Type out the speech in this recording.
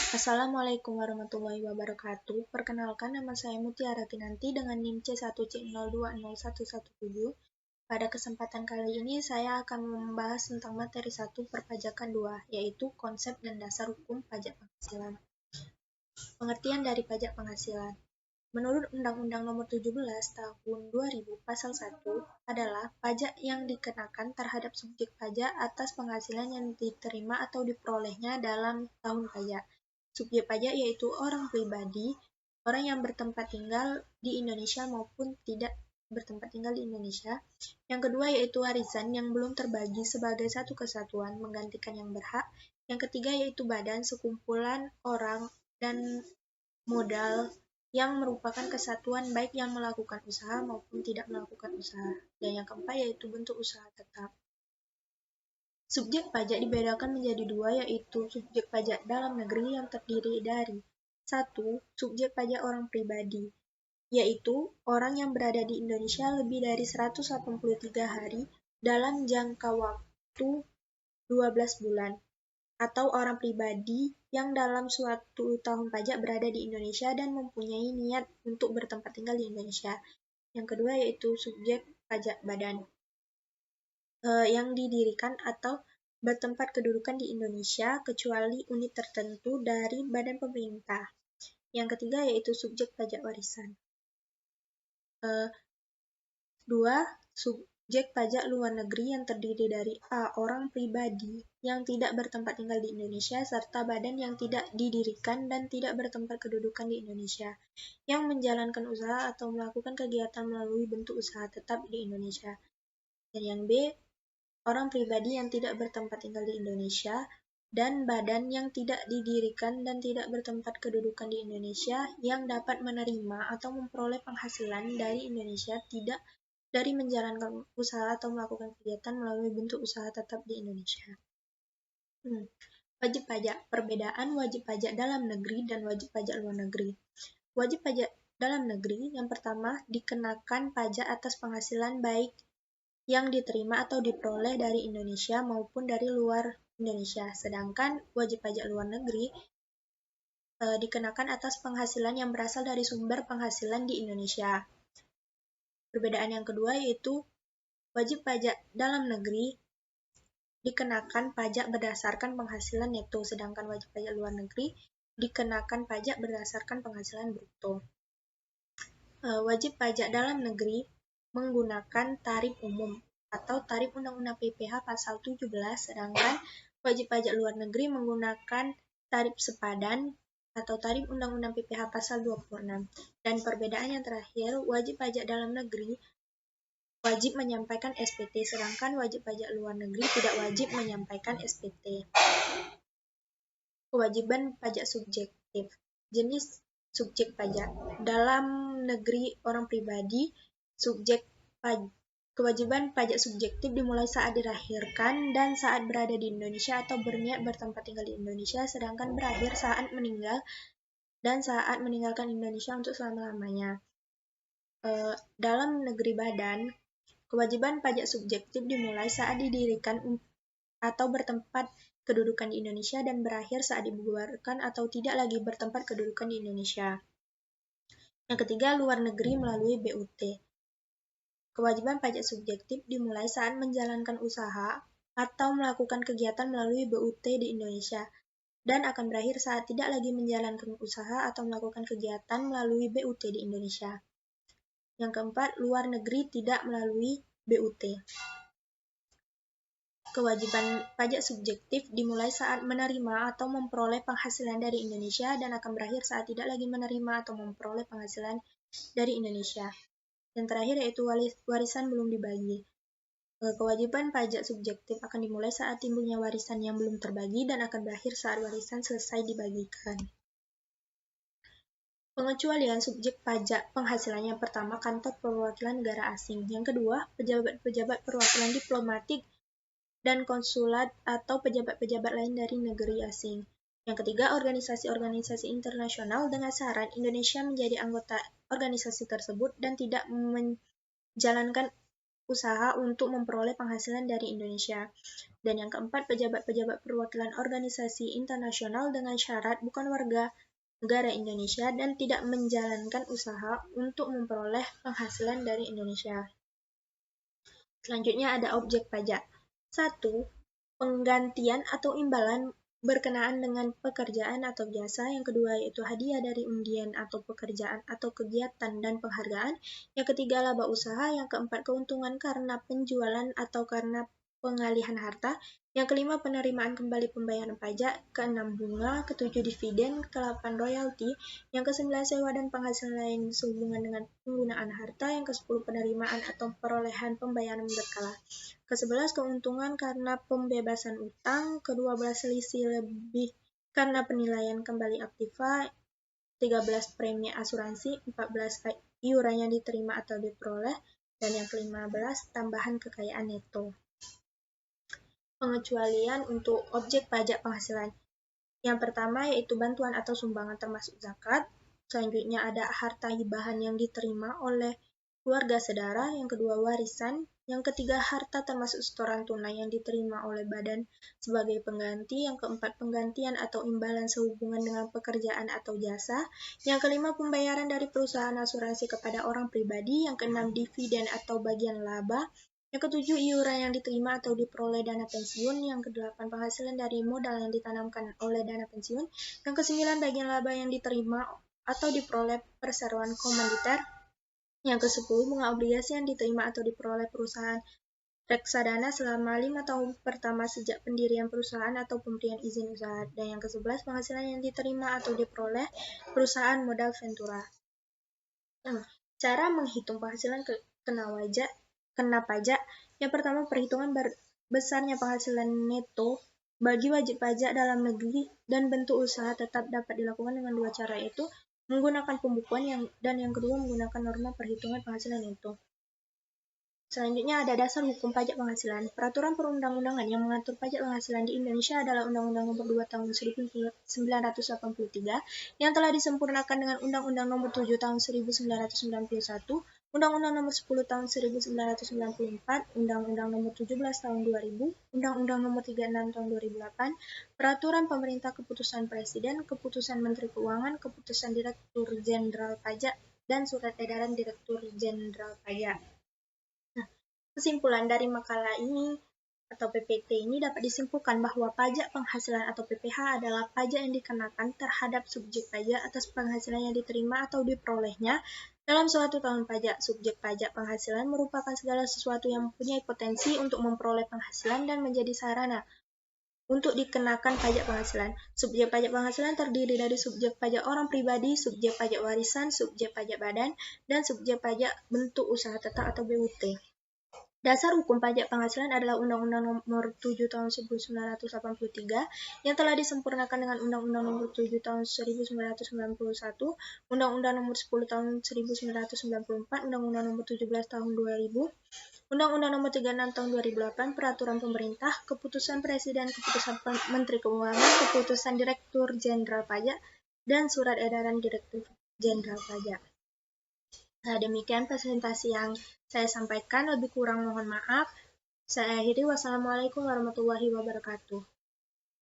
Assalamualaikum warahmatullahi wabarakatuh. Perkenalkan, nama saya Mutiara Kinanti dengan NIM C1C020117. Pada kesempatan kali ini saya akan membahas tentang materi 1 perpajakan 2, yaitu konsep dan dasar hukum pajak penghasilan. Pengertian dari pajak penghasilan. Menurut Undang-Undang Nomor 17 Tahun 2000 Pasal 1 adalah pajak yang dikenakan terhadap subjek pajak atas penghasilan yang diterima atau diperolehnya dalam tahun pajak. Subjek pajak yaitu orang pribadi, orang yang bertempat tinggal di Indonesia maupun tidak bertempat tinggal di Indonesia. Yang kedua yaitu warisan yang belum terbagi sebagai satu kesatuan menggantikan yang berhak. Yang ketiga yaitu badan, sekumpulan orang, dan modal yang merupakan kesatuan baik yang melakukan usaha maupun tidak melakukan usaha. Dan yang keempat yaitu bentuk usaha tetap. Subjek pajak dibedakan menjadi dua, yaitu subjek pajak dalam negeri yang terdiri dari 1. Subjek pajak orang pribadi, yaitu orang yang berada di Indonesia lebih dari 183 hari dalam jangka waktu 12 bulan, atau orang pribadi yang dalam suatu tahun pajak berada di Indonesia dan mempunyai niat untuk bertempat tinggal di Indonesia. Yang kedua yaitu subjek pajak badan, yang didirikan atau bertempat kedudukan di Indonesia kecuali unit tertentu dari badan pemerintah. Yang ketiga yaitu subjek pajak warisan. 2. Subjek pajak luar negeri yang terdiri dari A. Orang pribadi yang tidak bertempat tinggal di Indonesia serta badan yang tidak didirikan dan tidak bertempat kedudukan di Indonesia yang menjalankan usaha atau melakukan kegiatan melalui bentuk usaha tetap di Indonesia. Dan yang B. Orang pribadi yang tidak bertempat tinggal di Indonesia dan badan yang tidak didirikan dan tidak bertempat kedudukan di Indonesia yang dapat menerima atau memperoleh penghasilan dari Indonesia tidak dari menjalankan usaha atau melakukan kegiatan melalui bentuk usaha tetap di Indonesia. Wajib pajak. Perbedaan wajib pajak dalam negeri dan wajib pajak luar negeri. Wajib pajak dalam negeri yang pertama dikenakan pajak atas penghasilan baik yang diterima atau diperoleh dari Indonesia maupun dari luar Indonesia. Sedangkan wajib pajak luar negeri dikenakan atas penghasilan yang berasal dari sumber penghasilan di Indonesia. Perbedaan yang kedua yaitu wajib pajak dalam negeri dikenakan pajak berdasarkan penghasilan neto, sedangkan wajib pajak luar negeri dikenakan pajak berdasarkan penghasilan bruto. Wajib pajak dalam negeri menggunakan tarif umum atau tarif Undang-Undang PPh Pasal 17, sedangkan wajib pajak luar negeri menggunakan tarif sepadan atau tarif Undang-Undang PPh Pasal 26. Dan perbedaan yang terakhir, wajib pajak dalam negeri wajib menyampaikan SPT, sedangkan wajib pajak luar negeri tidak wajib menyampaikan SPT. Kewajiban pajak subjektif. Jenis subjek pajak. Dalam negeri orang pribadi, kewajiban pajak subjektif dimulai saat dilahirkan dan saat berada di Indonesia atau berniat bertempat tinggal di Indonesia, sedangkan berakhir saat meninggal dan saat meninggalkan Indonesia untuk selama-lamanya. Dalam negeri badan, kewajiban pajak subjektif dimulai saat didirikan atau bertempat kedudukan di Indonesia dan berakhir saat dibubarkan atau tidak lagi bertempat kedudukan di Indonesia. Yang ketiga, luar negeri melalui BUT. Kewajiban pajak subjektif dimulai saat menjalankan usaha atau melakukan kegiatan melalui BUT di Indonesia dan akan berakhir saat tidak lagi menjalankan usaha atau melakukan kegiatan melalui BUT di Indonesia. Yang keempat, luar negeri tidak melalui BUT. Kewajiban pajak subjektif dimulai saat menerima atau memperoleh penghasilan dari Indonesia dan akan berakhir saat tidak lagi menerima atau memperoleh penghasilan dari Indonesia. Yang terakhir yaitu warisan belum dibagi. Kewajiban pajak subjektif akan dimulai saat timbulnya warisan yang belum terbagi dan akan berakhir saat warisan selesai dibagikan. Pengecualian subjek pajak penghasilan yang pertama kantor perwakilan negara asing, yang kedua pejabat-pejabat perwakilan diplomatik dan konsulat atau pejabat-pejabat lain dari negeri asing. Yang ketiga, organisasi-organisasi internasional dengan syarat Indonesia menjadi anggota organisasi tersebut dan tidak menjalankan usaha untuk memperoleh penghasilan dari Indonesia. Dan yang keempat, pejabat-pejabat perwakilan organisasi internasional dengan syarat bukan warga negara Indonesia dan tidak menjalankan usaha untuk memperoleh penghasilan dari Indonesia. Selanjutnya ada objek pajak. 1. Penggantian atau imbalan berkenaan dengan pekerjaan atau jasa. Yang kedua yaitu hadiah dari undian atau pekerjaan atau kegiatan dan penghargaan. Yang ketiga laba usaha. Yang keempat keuntungan karena penjualan atau karena pengalihan harta. Yang kelima penerimaan kembali pembayaran pajak. Keenam bunga. Ketujuh dividen. Kedelapan royalti. Yang kesembilan sewa dan penghasilan lain sehubungan dengan penggunaan harta. Yang kesepuluh penerimaan atau perolehan pembayaran berkala. Ke-11 keuntungan karena pembebasan utang, ke-12 selisih lebih karena penilaian kembali aktiva, 13 premi asuransi, 14 iuran yang diterima atau diperoleh, dan yang ke-15 tambahan kekayaan neto. Pengecualian untuk objek pajak penghasilan. Yang pertama yaitu bantuan atau sumbangan termasuk zakat. Selanjutnya ada harta hibahan yang diterima oleh keluarga saudara. Yang kedua warisan. Yang ketiga harta termasuk setoran tunai yang diterima oleh badan sebagai pengganti. Yang keempat penggantian atau imbalan sehubungan dengan pekerjaan atau jasa. Yang kelima pembayaran dari perusahaan asuransi kepada orang pribadi. Yang keenam dividen atau bagian laba. Yang ketujuh, iuran yang diterima atau diperoleh dana pensiun. Yang kedelapan, penghasilan dari modal yang ditanamkan oleh dana pensiun. Yang kesembilan, bagian laba yang diterima atau diperoleh perseroan komanditer. Yang kesepuluh, bunga obligasi yang diterima atau diperoleh perusahaan reksadana selama 5 tahun pertama sejak pendirian perusahaan atau pemberian izin usaha. Dan yang ke-11, penghasilan yang diterima atau diperoleh perusahaan modal ventura. Cara menghitung penghasilan kena pajak. Yang pertama, perhitungan besarnya penghasilan neto bagi wajib pajak dalam negeri dan bentuk usaha tetap dapat dilakukan dengan dua cara, yaitu menggunakan pembukuan dan yang kedua menggunakan norma perhitungan penghasilan neto. Selanjutnya ada dasar hukum pajak penghasilan. Peraturan perundang-undangan yang mengatur pajak penghasilan di Indonesia adalah Undang-Undang Nomor 2 Tahun 1983 yang telah disempurnakan dengan Undang-Undang Nomor 7 Tahun 1991, Undang-Undang Nomor 10 Tahun 1994, Undang-Undang Nomor 17 Tahun 2000, Undang-Undang Nomor 36 Tahun 2008, Peraturan Pemerintah, Keputusan Presiden, Keputusan Menteri Keuangan, Keputusan Direktur Jenderal Pajak, dan Surat Edaran Direktur Jenderal Pajak. Kesimpulan dari makalah ini atau PPT ini dapat disimpulkan bahwa pajak penghasilan atau PPH adalah pajak yang dikenakan terhadap subjek pajak atas penghasilan yang diterima atau diperolehnya dalam suatu tahun pajak. Subjek pajak penghasilan merupakan segala sesuatu yang mempunyai potensi untuk memperoleh penghasilan dan menjadi sarana untuk dikenakan pajak penghasilan. Subjek pajak penghasilan terdiri dari subjek pajak orang pribadi, subjek pajak warisan, subjek pajak badan, dan subjek pajak bentuk usaha tetap atau BUT. Dasar hukum pajak penghasilan adalah Undang-Undang Nomor 7 Tahun 1983 yang telah disempurnakan dengan Undang-Undang Nomor 7 Tahun 1991, Undang-Undang Nomor 10 Tahun 1994, Undang-Undang Nomor 17 Tahun 2000, Undang-Undang Nomor 36 Tahun 2008, Peraturan Pemerintah, Keputusan Presiden, Keputusan Menteri Keuangan, Keputusan Direktur Jenderal Pajak, dan Surat Edaran Direktur Jenderal Pajak. Nah, demikian presentasi yang saya sampaikan, lebih kurang mohon maaf. Saya akhiri, wassalamualaikum warahmatullahi wabarakatuh.